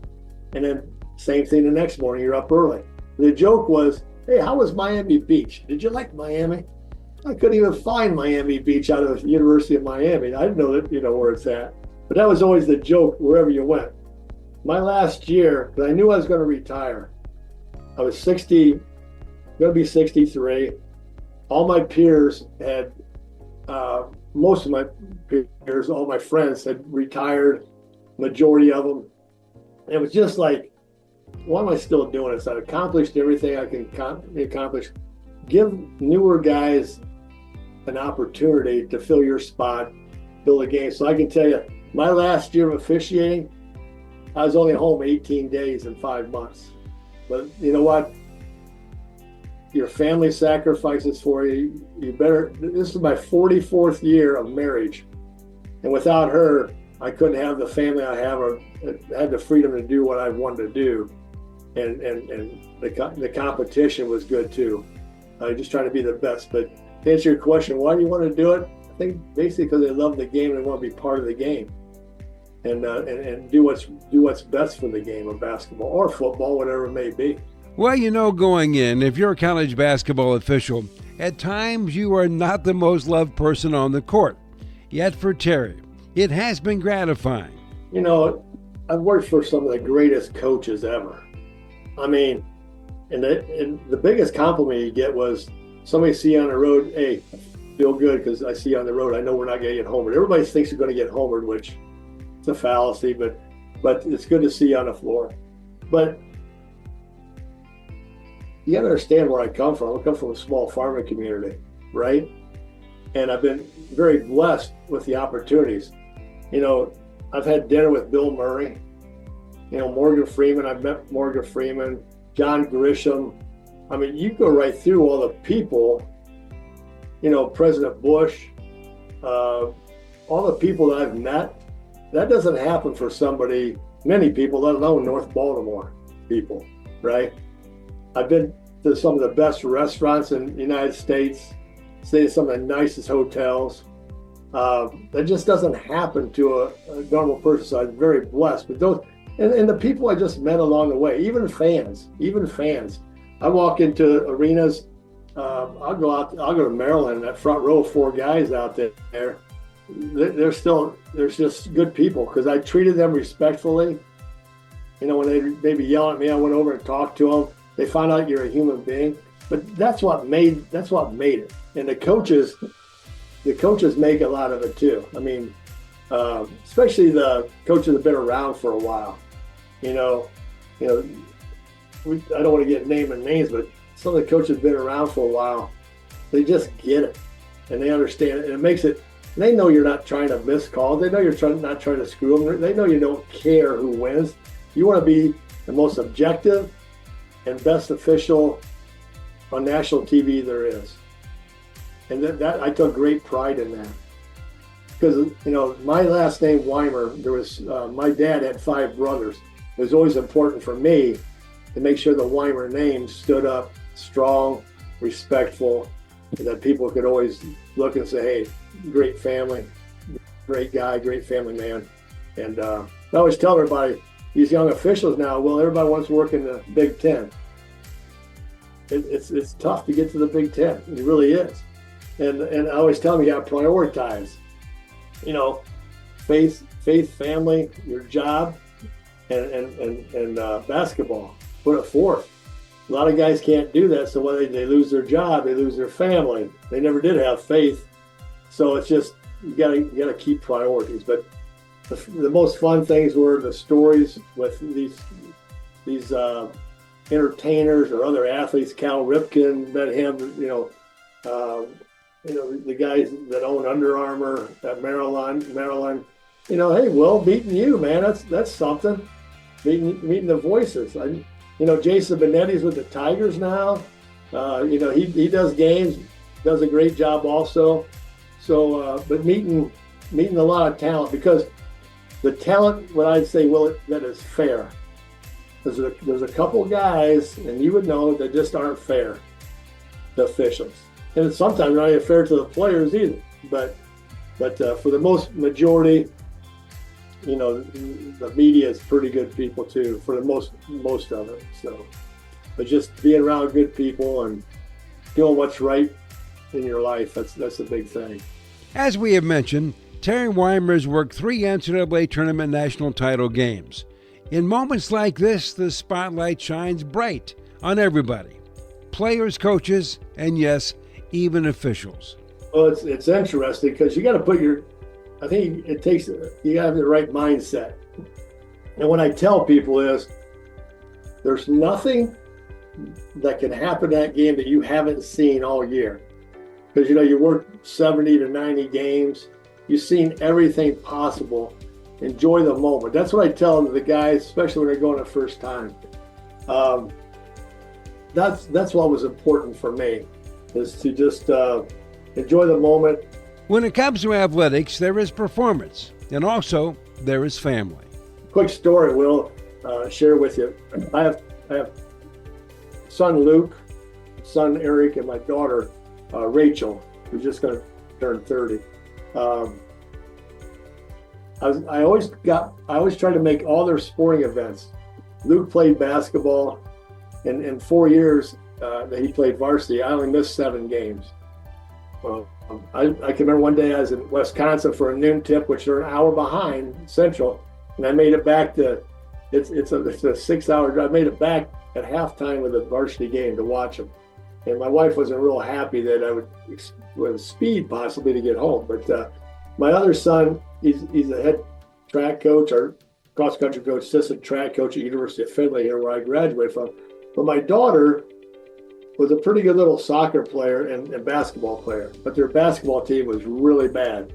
and then same thing the next morning. You're up early. The joke was, hey, how was Miami Beach? Did you like Miami? I couldn't even find Miami Beach out of the University of Miami. I didn't know that, where it's at. But that was always the joke wherever you went. My last year, because I knew I was going to retire, I was 60, going to be 63. All my peers had, most of my peers, all my friends had retired, majority of them. And it was just like, why am I still doing this? I've accomplished everything I can accomplish. Give newer guys an opportunity to fill your spot, fill the game. So I can tell you, my last year of officiating, I was only home 18 days and 5 months. But you know what? Your family sacrifices for you. You better, this is my 44th year of marriage. And without her, I couldn't have the family I have or had the freedom to do what I wanted to do. And the competition was good too. Just trying to be the best. But to answer your question, why do you want to do it? I think basically because they love the game and they want to be part of the game, and do what's best for the game of basketball or football, whatever it may be. Well, going in, if you're a college basketball official, at times you are not the most loved person on the court. Yet for Terry, it has been gratifying. I've worked for some of the greatest coaches ever. I mean, and the biggest compliment you get was somebody see you on the road, hey, I feel good because I see you on the road. I know we're not going to get homered. Everybody thinks you're going to get homered, which it's a fallacy, but it's good to see you on the floor. But you got to understand where I come from. I come from a small farming community, right? And I've been very blessed with the opportunities. I've had dinner with Bill Murray, Morgan Freeman. I've met Morgan Freeman, John Grisham. I mean, you go right through all the people, President Bush, all the people that I've met. That doesn't happen for many people, let alone North Baltimore people, right? I've been to some of the best restaurants in the United States, stayed at some of the nicest hotels. That just doesn't happen to a normal person, so I'm very blessed. But those, and the people I just met along the way, even fans. I walk into arenas, I'll go to Maryland, that front row, 4 guys out there. There's just good people because I treated them respectfully. When they'd be yelling at me, I went over and talked to them. They found out you're a human being, but that's what made it. And the coaches make a lot of it too. I mean, especially the coaches that have been around for a while. I don't want to get naming names, but some of the coaches have been around for a while. They just get it and they understand it, and it makes it. They know you're not trying to miss calls. They know you're not trying to screw them. They know you don't care who wins. You want to be the most objective and best official on national TV there is. And that I took great pride in that. Because, my last name, Wymer, my dad had 5 brothers. It was always important for me to make sure the Wymer name stood up strong, respectful, and that people could always look and say, hey, great family, great guy, great family man. And I always tell everybody, these young officials now, well, everybody wants to work in the Big Ten. It's tough to get to the Big Ten. It really is. And I always tell them you got to prioritize, faith, family, your job, and basketball. Put it forth. A lot of guys can't do that, so when they lose their job, they lose their family. They never did have faith, so it's just you gotta keep priorities. But the most fun things were the stories with these entertainers or other athletes. Cal Ripken, met him. The guys that own Under Armour at Maryland. Hey, Will, meeting you, man, that's something. Meeting the voices. Jason Benetti's with the Tigers now. He does games, does a great job also. So, but meeting a lot of talent, because the talent, what I'd say, that is fair. There's a couple guys, and you would know, that just aren't fair, the officials. And sometimes not even fair to the players either. But for the most majority, the media is pretty good people too, for the most of it. So, but just being around good people and doing what's right in your life, that's a big thing. As we have mentioned, Terry Wymer has worked 3 NCAA tournament national title games. In moments like this, the spotlight shines bright on everybody. Players, coaches, and yes, even officials. Well, it's interesting because you got to put you got to have the right mindset. And what I tell people is, there's nothing that can happen in that game that you haven't seen all year. Because, you work 70 to 90 games. You've seen everything possible. Enjoy the moment. That's what I tell the guys, especially when they're going the first time. That's what was important for me, is to just enjoy the moment. When it comes to athletics, there is performance, and also there is family. Quick story we'll share with you. I have son Luke, son Eric, and my daughter Rachel, who's just going to turn 30. I always tried to make all their sporting events. Luke played basketball, and in 4 years that he played varsity, I only missed 7 games. I can remember one day I was in Wisconsin for a noon tip, which they're an hour behind Central, and I made it back to it's a 6-hour drive. I made it back at halftime with a varsity game to watch them, and my wife wasn't real happy that I would with speed possibly to get home. But my other son, he's a head track coach or cross country coach, assistant track coach at University of Findlay here, where I graduated from. But my daughter was a pretty good little soccer player and basketball player, but their basketball team was really bad.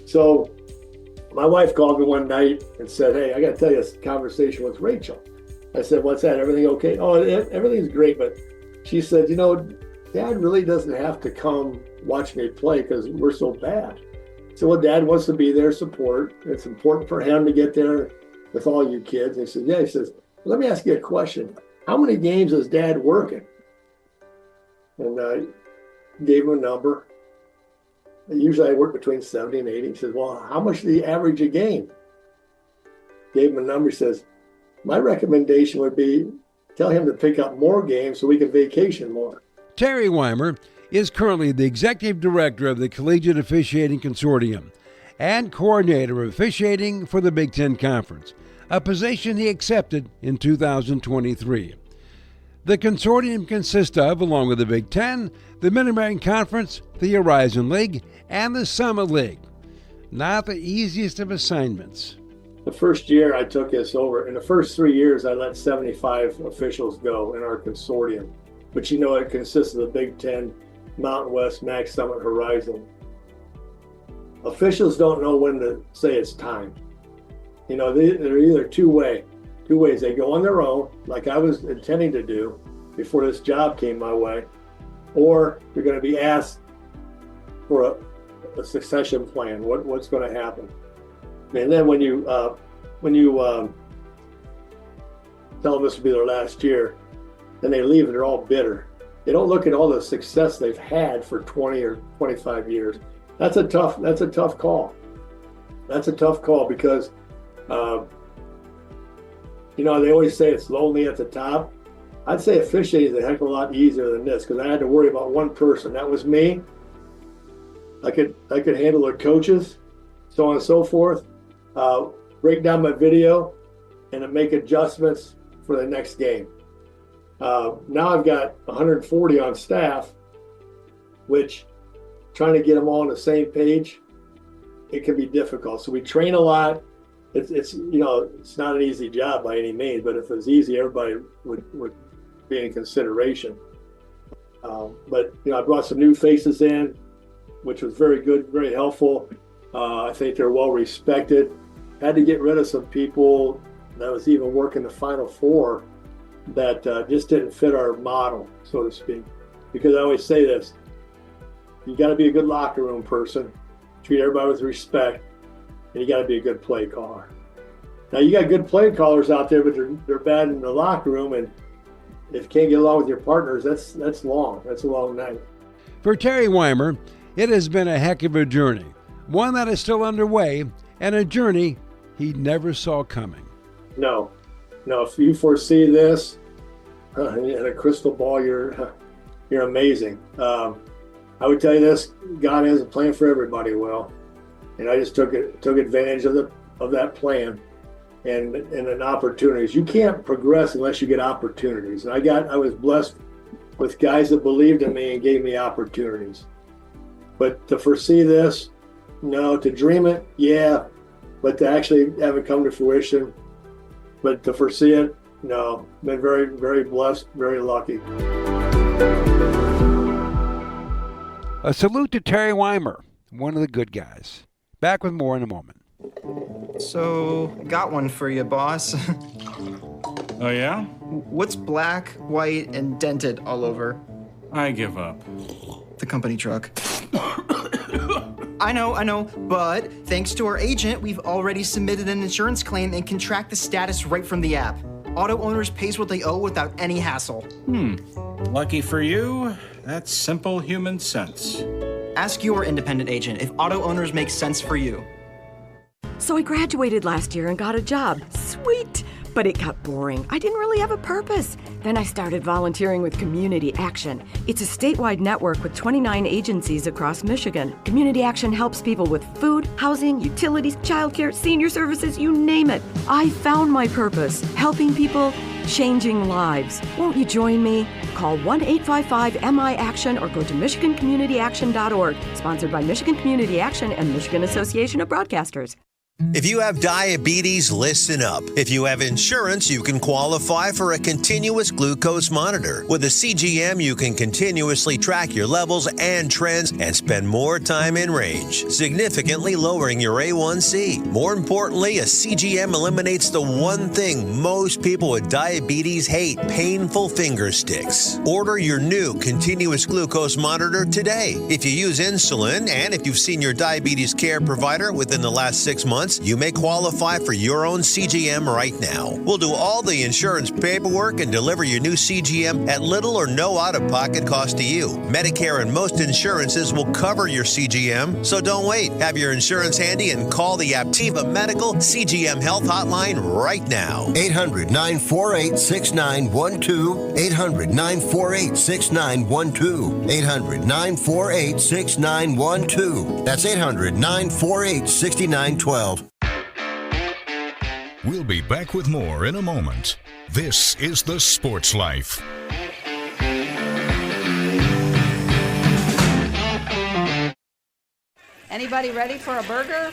So my wife called me one night and said, "Hey, I got to tell you a conversation with Rachel." I said, "What's that? Everything okay?" "Oh, everything's great." But she said, "Dad really doesn't have to come watch me play because we're so bad." So, well, Dad wants to be there, support. It's important for him to get there with all you kids. And he said, "Yeah." He says, "Let me ask you a question. How many games is Dad working?" And I gave him a number. Usually I work between 70 and 80. He says, "Well, how much do you average a game?" Gave him a number. He says, "My recommendation would be tell him to pick up more games so we can vacation more." Terry Wymer is currently the executive director of the Collegiate Officiating Consortium and coordinator of officiating for the Big Ten Conference, a position he accepted in 2023. The consortium consists of, along with the Big Ten, the Mid-American Conference, the Horizon League, and the Summit League. Not the easiest of assignments. The first year I took this over, in the first 3 years I let 75 officials go in our consortium. But it consists of the Big Ten, Mountain West, MAC, Summit, Horizon. Officials don't know when to say it's time. They're either two ways. They go on their own, like I was intending to do before this job came my way, or you're going to be asked for a succession plan. What's going to happen? And then when you tell them this will be their last year, then they leave and they're all bitter. They don't look at all the success they've had for 20 or 25 years. That's a tough call. That's a tough call because they always say it's lonely at the top. I'd say officiating is a heck of a lot easier than this because I had to worry about one person. That was me. I could handle the coaches, so on and so forth, break down my video, and then make adjustments for the next game. Now I've got 140 on staff, which trying to get them all on the same page, it can be difficult. So we train a lot. It's not an easy job by any means, but if it was easy, everybody would be in consideration. But I brought some new faces in, which was very good, very helpful. I think they're well respected. Had to get rid of some people that was even working the Final Four that just didn't fit our model, so to speak. Because I always say this, you got to be a good locker room person, treat everybody with respect, and you got to be a good play caller. Now, you got good play callers out there, but they're bad in the locker room, and if you can't get along with your partners, that's long. That's a long night. For Terry Wymer, it has been a heck of a journey, one that is still underway, and a journey he never saw coming. No, if you foresee this in a crystal ball, you're amazing. I would tell you this: God has a plan for everybody, Will, and I just took advantage of that plan and an opportunities. You can't progress unless you get opportunities, and I was blessed with guys that believed in me and gave me opportunities. But to foresee this, no. To dream it, yeah, but to actually have it come to fruition, but to foresee it, no. Been very, very blessed, very lucky. A salute to Terry Wymer, one of the good guys. Back with more in a moment. So, got one for you, boss. Oh, yeah? What's black, white, and dented all over? I give up. The company truck. I know, but thanks to our agent, we've already submitted an insurance claim and can track the status right from the app. Auto owners pays what they owe without any hassle. Lucky for you, that's simple human sense. Ask your independent agent if auto owners make sense for you. So I graduated last year and got a job. Sweet! But it got boring. I didn't really have a purpose. Then I started volunteering with Community Action. It's a statewide network with 29 agencies across Michigan. Community Action helps people with food, housing, utilities, childcare, senior services, you name it. I found my purpose, helping people, changing lives. Won't you join me? Call 1-855-MI-ACTION or go to MichiganCommunityAction.org. Sponsored by Michigan Community Action and Michigan Association of Broadcasters. If you have diabetes, listen up. If you have insurance, you can qualify for a continuous glucose monitor. With a CGM, you can continuously track your levels and trends and spend more time in range, significantly lowering your A1C. More importantly, a CGM eliminates the one thing most people with diabetes hate: painful finger sticks. Order your new continuous glucose monitor today. If you use insulin and if you've seen your diabetes care provider within the last 6 months, you may qualify for your own CGM right now. We'll do all the insurance paperwork and deliver your new CGM at little or no out-of-pocket cost to you. Medicare and most insurances will cover your CGM, so don't wait. Have your insurance handy and call the Aptiva Medical CGM Health Hotline right now. 800-948-6912. 800-948-6912. 800-948-6912. That's 800-948-6912. We'll be back with more in a moment. This is The Sports Life. Anybody ready for a burger?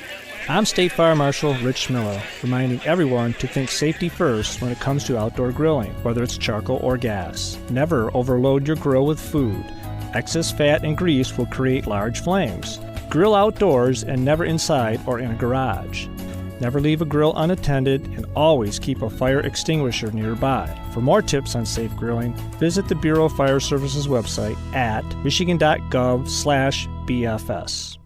I'm State Fire Marshal Rich Miller, reminding everyone to think safety first when it comes to outdoor grilling, whether it's charcoal or gas. Never overload your grill with food. Excess fat and grease will create large flames. Grill outdoors and never inside or in a garage. Never leave a grill unattended and always keep a fire extinguisher nearby. For more tips on safe grilling, visit the Bureau of Fire Services website at michigan.gov/BFS.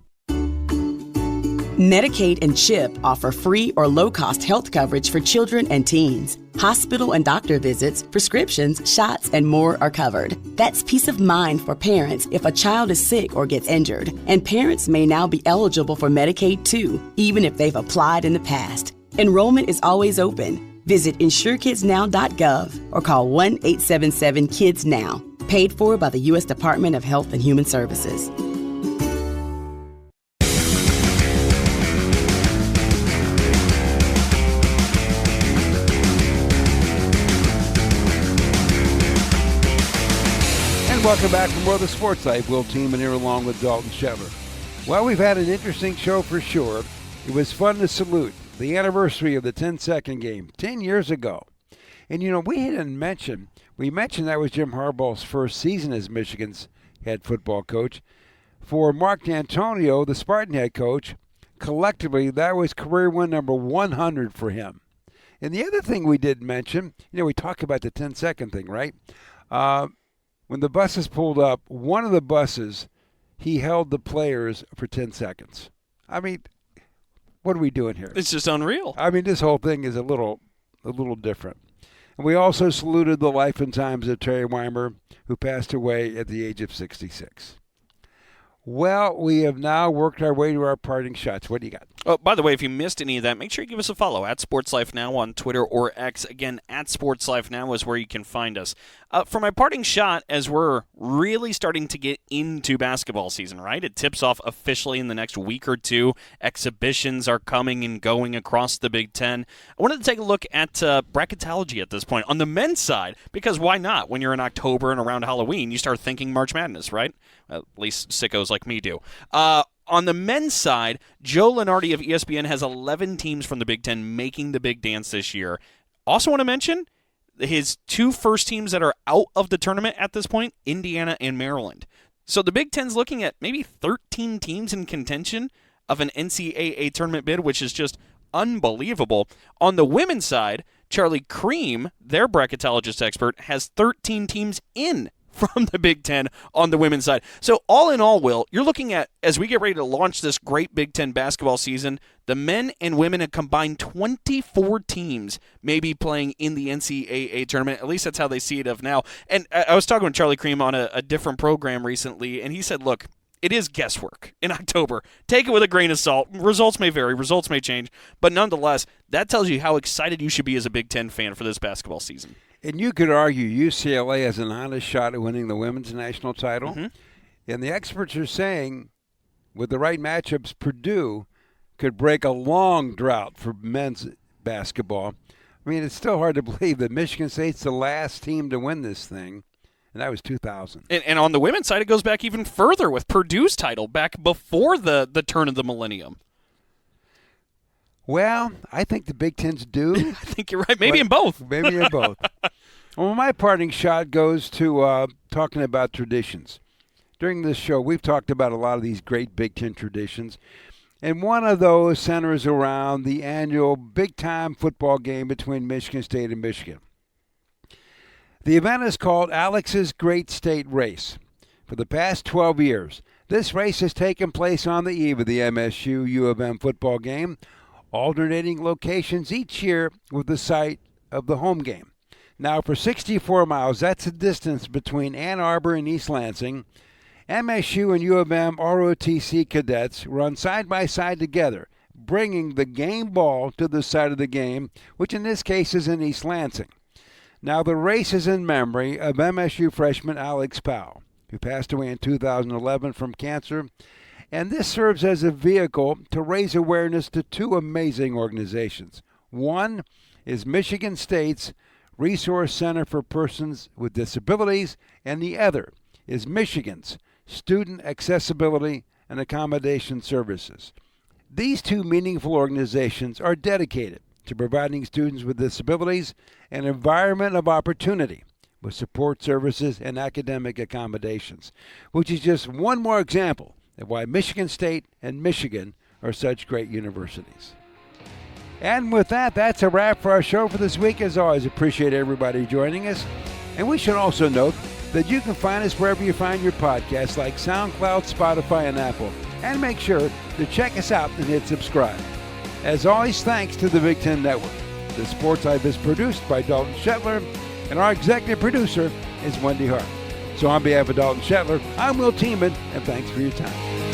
Medicaid and CHIP offer free or low-cost health coverage for children and teens. Hospital and doctor visits, prescriptions, shots, and more are covered. That's peace of mind for parents if a child is sick or gets injured. And parents may now be eligible for Medicaid too, even if they've applied in the past. Enrollment is always open. Visit InsureKidsNow.gov or call 1-877-KIDS-NOW. Paid for by the U.S. Department of Health and Human Services. Welcome back from more of the Sports Life. Will Tiemann here along with Dalton Shever. Well, we've had an interesting show for sure. It was fun to salute the anniversary of the 10-second game 10 years ago. And, you know, we mentioned that was Jim Harbaugh's first season as Michigan's head football coach. For Mark D'Antonio, the Spartan head coach, collectively, that was career win number 100 for him. And the other thing we did mention, we talked about the 10-second thing, right? When the buses pulled up, one of the buses, he held the players for 10 seconds. I mean, what are we doing here? It's just unreal. I mean, this whole thing is a little different. And we also saluted the life and times of Terry Wymer, who passed away at the age of 66. Well, we have now worked our way to our parting shots. What do you got? Oh, by the way, if you missed any of that, make sure you give us a follow at Sports Life Now on Twitter or X. Again, at Sports Life Now is where you can find us. For my parting shot, as we're really starting to get into basketball season, right? It tips off officially in the next week or two. Exhibitions are coming and going across the Big Ten. I wanted to take a look at bracketology at this point on the men's side, because why not? When you're in October and around Halloween, you start thinking March Madness, right? At least sickos like me do. On the men's side, Joe Lunardi of ESPN has 11 teams from the Big Ten making the big dance this year. Also want to mention his two first teams that are out of the tournament at this point, Indiana and Maryland. So the Big Ten's looking at maybe 13 teams in contention of an NCAA tournament bid, which is just unbelievable. On the women's side, Charlie Cream, their bracketologist expert, has 13 teams in from the Big Ten on the women's side. So all in all, Will, you're looking at, as we get ready to launch this great Big Ten basketball season, the men and women have combined 24 teams maybe playing in the NCAA tournament. At least that's how they see it of now. And I was talking with Charlie Cream on a different program recently, and he said, look, it is guesswork in October. Take it with a grain of salt. Results may vary. Results may change. But nonetheless, that tells you how excited you should be as a Big Ten fan for this basketball season. And you could argue UCLA has an honest shot at winning the women's national title. Mm-hmm. And the experts are saying, with the right matchups, Purdue could break a long drought for men's basketball. I mean, it's still hard to believe that Michigan State's the last team to win this thing, and that was 2000. And on the women's side, it goes back even further with Purdue's title back before the turn of the millennium. Well, I think the Big Ten's due. I think you're right. Maybe in both. Maybe in both. Well, my parting shot goes to talking about traditions. During this show, we've talked about a lot of these great Big Ten traditions, and one of those centers around the annual big-time football game between Michigan State and Michigan. The event is called Alex's Great State Race. For the past 12 years, this race has taken place on the eve of the MSU U of M football game, alternating locations each year with the site of the home game. Now, for 64 miles, that's the distance between Ann Arbor and East Lansing, MSU and U of M ROTC cadets run side by side together, bringing the game ball to the site of the game, which in this case is in East Lansing. Now, the race is in memory of MSU freshman Alex Powell, who passed away in 2011 from cancer. And this serves as a vehicle to raise awareness to two amazing organizations. One is Michigan State's Resource Center for Persons with Disabilities, and the other is Michigan's Student Accessibility and Accommodation Services. These two meaningful organizations are dedicated to providing students with disabilities an environment of opportunity with support services and academic accommodations, which is just one more example of why Michigan State and Michigan are such great universities. And with that, that's a wrap for our show for this week. As always, appreciate everybody joining us. And we should also note that you can find us wherever you find your podcasts, like SoundCloud, Spotify, and Apple. And make sure to check us out and hit subscribe. As always, thanks to the Big Ten Network. The Sports Life is produced by Dalton Shetler, and our executive producer is Wendy Hart. So on behalf of Dalton Shetler, I'm Will Tiemann, and thanks for your time.